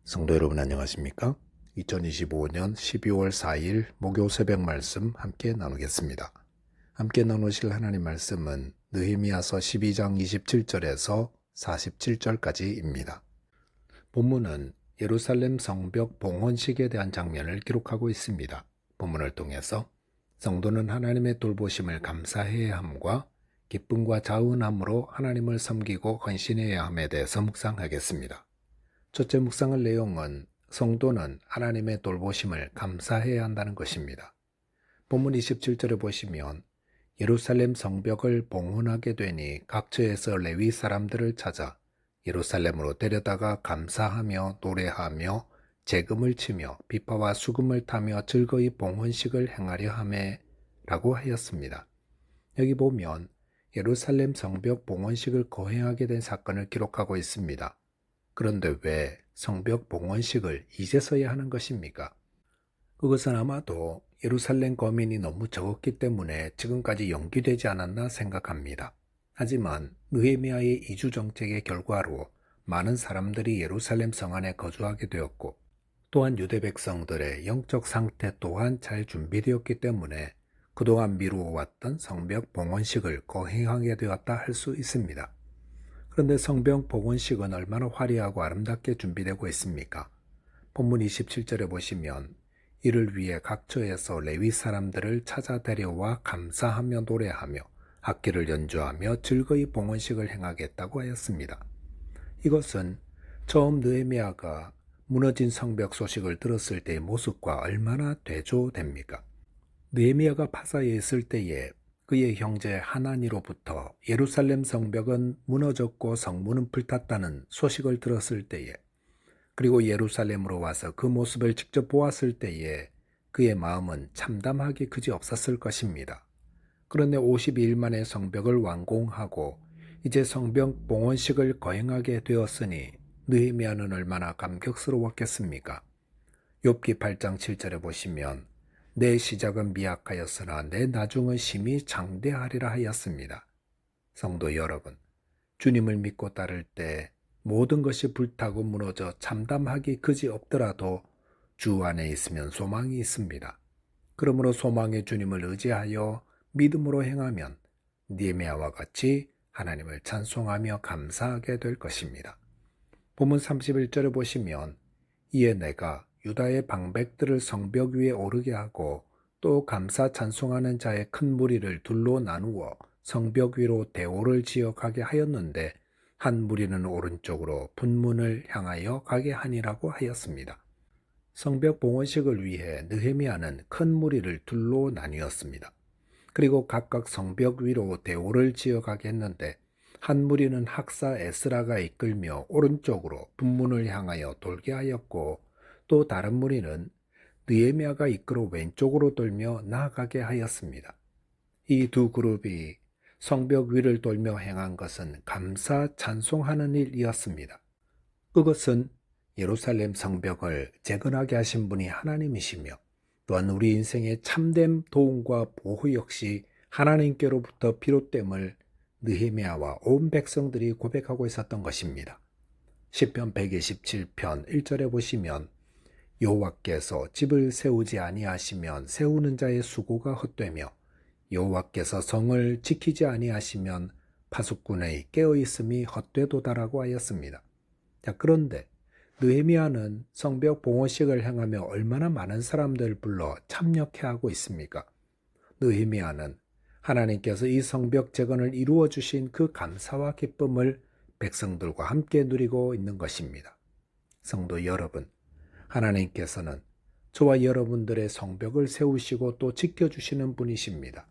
성도 여러분 안녕하십니까? 2025년 12월 4일 목요 새벽 말씀 함께 나누겠습니다. 함께 나누실 하나님 말씀은 느헤미야서 12장 27절에서 47절까지입니다. 본문은 예루살렘 성벽 봉헌식에 대한 장면을 기록하고 있습니다. 본문을 통해서 성도는 하나님의 돌보심을 감사해야 함과 기쁨과 자은함으로 하나님을 섬기고 헌신해야 함에 대해서 묵상하겠습니다. 첫째 묵상할 내용은 성도는 하나님의 돌보심을 감사해야 한다는 것입니다. 본문 27절에 보시면 예루살렘 성벽을 봉헌하게 되니 각처에서 레위 사람들을 찾아 예루살렘으로 데려다가 감사하며 노래하며 재금을 치며 비파와 수금을 타며 즐거이 봉헌식을 행하려 하매 라고 하였습니다. 여기 보면 예루살렘 성벽 봉헌식을 거행하게 된 사건을 기록하고 있습니다. 그런데 왜 성벽 봉헌식을 이제서야 하는 것입니까? 그것은 아마도 예루살렘 거민이 너무 적었기 때문에 지금까지 연기되지 않았나 생각합니다. 하지만 느헤미야의 이주 정책의 결과로 많은 사람들이 예루살렘 성 안에 거주하게 되었고 또한 유대 백성들의 영적 상태 또한 잘 준비되었기 때문에 그동안 미루어왔던 성벽 봉헌식을 거행하게 되었다 할 수 있습니다. 그런데 성벽 봉헌식은 얼마나 화려하고 아름답게 준비되고 있습니까? 본문 27절에 보시면 이를 위해 각처에서 레위 사람들을 찾아 데려와 감사하며 노래하며 악기를 연주하며 즐거이 봉헌식을 행하겠다고 하였습니다. 이것은 처음 느헤미야가 무너진 성벽 소식을 들었을 때의 모습과 얼마나 대조됩니까? 느헤미야가 파사에 있을 때에 그의 형제 하나니로부터 예루살렘 성벽은 무너졌고 성문은 불탔다는 소식을 들었을 때에, 그리고 예루살렘으로 와서 그 모습을 직접 보았을 때에 그의 마음은 참담하기 그지없었을 것입니다. 그런데 52일 만에 성벽을 완공하고 이제 성벽 봉헌식을 거행하게 되었으니 느헤미야는 얼마나 감격스러웠겠습니까? 욥기 8장 7절에 보시면 내 시작은 미약하였으나 내 나중은 심히 장대하리라 하였습니다. 성도 여러분, 주님을 믿고 따를 때 모든 것이 불타고 무너져 참담하기 그지없더라도 주 안에 있으면 소망이 있습니다. 그러므로 소망의 주님을 의지하여 믿음으로 행하면 느헤미야와 같이 하나님을 찬송하며 감사하게 될 것입니다. 본문 31절을 보시면 이에 내가 유다의 방백들을 성벽 위에 오르게 하고 또 감사 찬송하는 자의 큰 무리를 둘로 나누어 성벽 위로 대오를 지어 가게 하였는데 한 무리는 오른쪽으로 분문을 향하여 가게 하니라고 하였습니다. 성벽 봉헌식을 위해 느헤미야는 큰 무리를 둘로 나뉘었습니다. 그리고 각각 성벽 위로 대오를 지어 가게 했는데 한 무리는 학사 에스라가 이끌며 오른쪽으로 분문을 향하여 돌게 하였고 또 다른 무리는 느헤미야가 이끌어 왼쪽으로 돌며 나아가게 하였습니다. 이 두 그룹이 성벽 위를 돌며 행한 것은 감사 찬송하는 일이었습니다. 그것은 예루살렘 성벽을 재건하게 하신 분이 하나님이시며 또한 우리 인생의 참된 도움과 보호 역시 하나님께로부터 비롯됨을 느헤미야와 온 백성들이 고백하고 있었던 것입니다. 시편 127편 1절에 보시면 여호와께서 집을 세우지 아니하시면 세우는 자의 수고가 헛되며 여호와께서 성을 지키지 아니하시면 파수꾼의 깨어있음이 헛되도다라고 하였습니다. 자, 그런데 느헤미야는 성벽 봉헌식을 행하며 얼마나 많은 사람들을 불러 참여케 하고 있습니까? 느헤미야는 하나님께서 이 성벽 재건을 이루어 주신 그 감사와 기쁨을 백성들과 함께 누리고 있는 것입니다. 성도 여러분, 하나님께서는 저와 여러분들의 성벽을 세우시고 또 지켜주시는 분이십니다.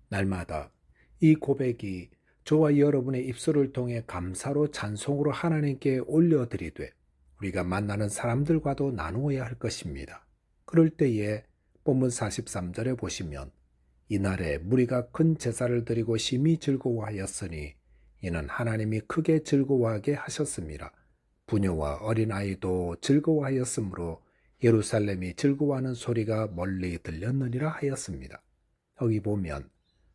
날마다 이 고백이 저와 여러분의 입술을 통해 감사로 찬송으로 하나님께 올려드리되 우리가 만나는 사람들과도 나누어야 할 것입니다. 그럴 때에 본문 43절에 보시면 이날에 무리가 큰 제사를 드리고 심히 즐거워하였으니 이는 하나님이 크게 즐거워하게 하셨습니다. 부녀와 어린아이도 즐거워하였으므로 예루살렘이 즐거워하는 소리가 멀리 들렸느니라 하였습니다. 여기 보면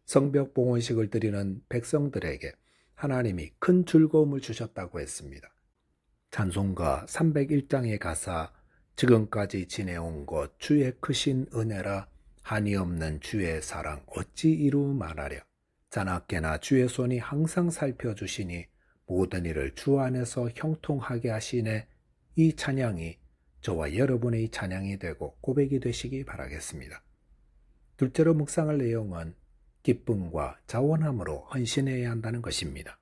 성벽 봉헌식을 드리는 백성들에게 하나님이 큰 즐거움을 주셨다고 했습니다. 찬송가 301장의 가사 지금까지 지내온 것 주의 크신 은혜라 한이 없는 주의 사랑 어찌 이루 말하랴. 자나깨나 주의 손이 항상 살펴주시니 모든 일을 주 안에서 형통하게 하시네. 이 찬양이 저와 여러분의 찬양이 되고 고백이 되시기 바라겠습니다. 둘째로 묵상할 내용은 기쁨과 자원함으로 헌신해야 한다는 것입니다.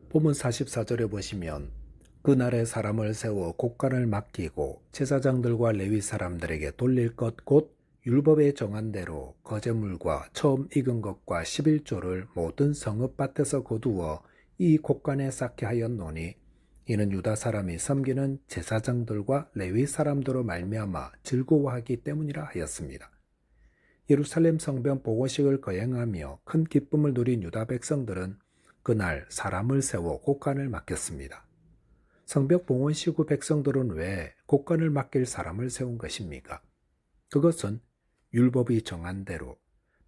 본문 44절에 보시면 그날에 사람을 세워 곡간을 맡기고 제사장들과 레위 사람들에게 돌릴 것 곧 율법에 정한 대로 거제물과 처음 익은 것과 11조를 모든 성읍밭에서 거두어 이 곡간에 쌓게 하였노니 이는 유다 사람이 섬기는 제사장들과 레위 사람들로 말미암아 즐거워하기 때문이라 하였습니다. 예루살렘 성벽 복원식을 거행하며 큰 기쁨을 누린 유다 백성들은 그날 사람을 세워 곡간을 맡겼습니다. 성벽 봉헌식 후 백성들은 왜 곡간을 맡길 사람을 세운 것입니까? 그것은 율법이 정한 대로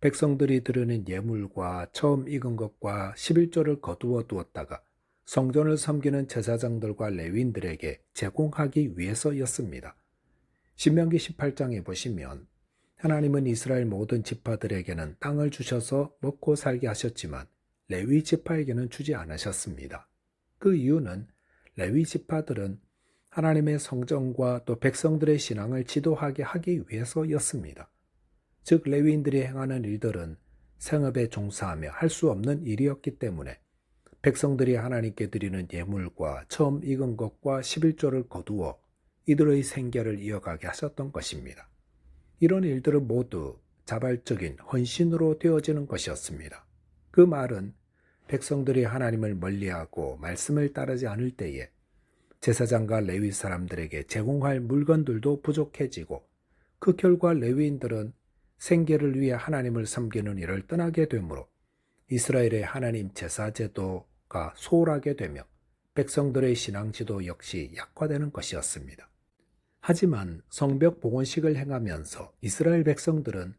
백성들이 드리는 예물과 처음 익은 것과 11조를 거두어 두었다가 성전을 섬기는 제사장들과 레위인들에게 제공하기 위해서였습니다. 신명기 18장에 보시면 하나님은 이스라엘 모든 지파들에게는 땅을 주셔서 먹고 살게 하셨지만 레위 지파에게는 주지 않으셨습니다. 그 이유는 레위 지파들은 하나님의 성전과 또 백성들의 신앙을 지도하게 하기 위해서였습니다. 즉 레위인들이 행하는 일들은 생업에 종사하며 할 수 없는 일이었기 때문에 백성들이 하나님께 드리는 예물과 처음 익은 것과 11조를 거두어 이들의 생계를 이어가게 하셨던 것입니다. 이런 일들은 모두 자발적인 헌신으로 되어지는 것이었습니다. 그 말은 백성들이 하나님을 멀리하고 말씀을 따르지 않을 때에 제사장과 레위 사람들에게 제공할 물건들도 부족해지고 그 결과 레위인들은 생계를 위해 하나님을 섬기는 일을 떠나게 되므로 이스라엘의 하나님 제사 제도가 소홀하게 되며 백성들의 신앙 지도 역시 약화되는 것이었습니다. 하지만 성벽 봉헌식을 행하면서 이스라엘 백성들은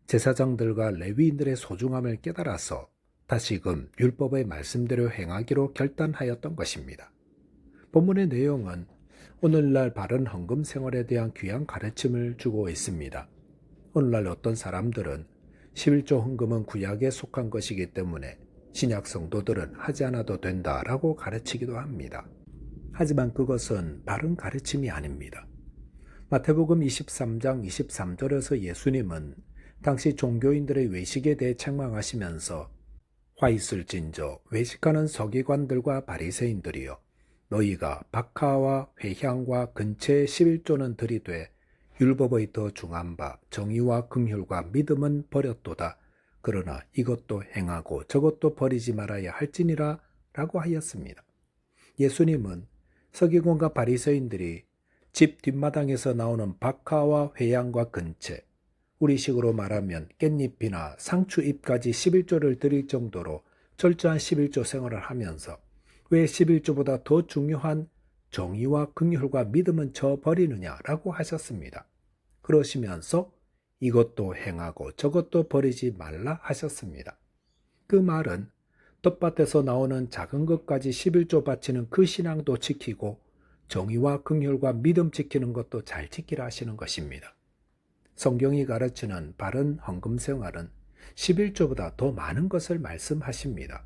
제사장들과 레위인들의 소중함을 깨달아서 다시금 율법의 말씀대로 행하기로 결단하였던 것입니다. 본문의 내용은 오늘날 바른 헌금 생활에 대한 귀한 가르침을 주고 있습니다. 오늘날 어떤 사람들은 11조 헌금은 구약에 속한 것이기 때문에 신약 성도들은 하지 않아도 된다라고 가르치기도 합니다. 하지만 그것은 바른 가르침이 아닙니다. 마태복음 23장 23절에서 예수님은 당시 종교인들의 외식에 대해 책망하시면서 화 있을진저 외식하는 서기관들과 바리새인들이여 너희가 박하와 회향과 근체의 11조는 들이되 율법의 더 중한 바 정의와 긍휼과 믿음은 버렸도다. 그러나 이것도 행하고 저것도 버리지 말아야 할지니라 라고 하였습니다. 예수님은 서기관과 바리새인들이 집 뒷마당에서 나오는 박하와 회향과 근체, 우리식으로 말하면 깻잎이나 상추잎까지 11조를 드릴 정도로 철저한 11조 생활을 하면서 왜 11조보다 더 중요한 정의와 긍휼과 믿음은 저버리느냐라고 하셨습니다. 그러시면서 이것도 행하고 저것도 버리지 말라 하셨습니다. 그 말은 텃밭에서 나오는 작은 것까지 11조 바치는 그 신앙도 지키고 정의와 긍휼과 믿음 지키는 것도 잘 지키라 하시는 것입니다. 성경이 가르치는 바른 헌금 생활은 11조보다 더 많은 것을 말씀하십니다.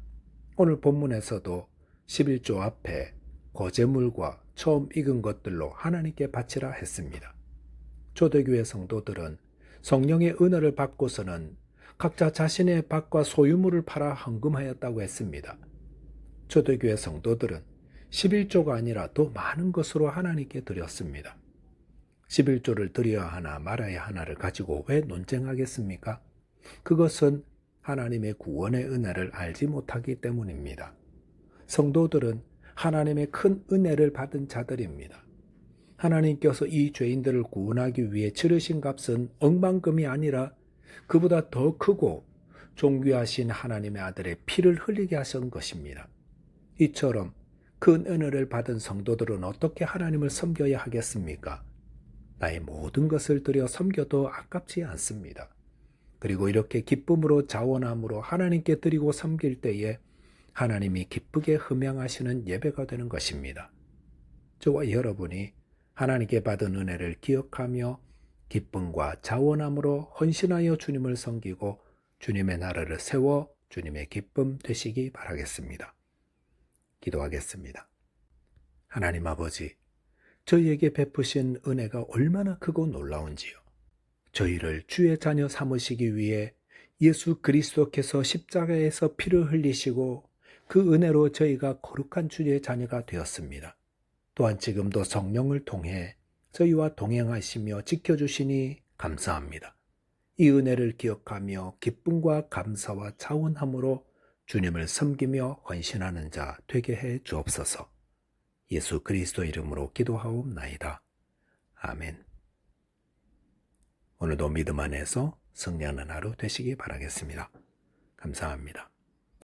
오늘 본문에서도 11조 앞에 거제물과 처음 익은 것들로 하나님께 바치라 했습니다. 초대교회 성도들은 성령의 은혜를 받고서는 각자 자신의 밭과 소유물을 팔아 헌금하였다고 했습니다. 초대교회 성도들은 11조가 아니라 더 많은 것으로 하나님께 드렸습니다. 11조를 드려야 하나 말아야 하나를 가지고 왜 논쟁하겠습니까? 그것은 하나님의 구원의 은혜를 알지 못하기 때문입니다. 성도들은 하나님의 큰 은혜를 받은 자들입니다. 하나님께서 이 죄인들을 구원하기 위해 치르신 값은 억만금이 아니라 그보다 더 크고 존귀하신 하나님의 아들의 피를 흘리게 하신 것입니다. 이처럼 큰 은혜를 받은 성도들은 어떻게 하나님을 섬겨야 하겠습니까? 나의 모든 것을 들여 섬겨도 아깝지 않습니다. 그리고 이렇게 기쁨으로 자원함으로 하나님께 드리고 섬길 때에 하나님이 기쁘게 흠양하시는 예배가 되는 것입니다. 저와 여러분이 하나님께 받은 은혜를 기억하며 기쁨과 자원함으로 헌신하여 주님을 섬기고 주님의 나라를 세워 주님의 기쁨 되시기 바라겠습니다. 기도하겠습니다. 하나님 아버지, 저희에게 베푸신 은혜가 얼마나 크고 놀라운지요. 저희를 주의 자녀 삼으시기 위해 예수 그리스도께서 십자가에서 피를 흘리시고 그 은혜로 저희가 거룩한 주의 자녀가 되었습니다. 또한 지금도 성령을 통해 저희와 동행하시며 지켜주시니 감사합니다. 이 은혜를 기억하며 기쁨과 감사와 자원함으로 주님을 섬기며 헌신하는 자 되게 해 주옵소서. 예수 그리스도 이름으로 기도하옵나이다. 아멘. 오늘도 믿음 안에서 승리하는 하루 되시기 바라겠습니다. 감사합니다.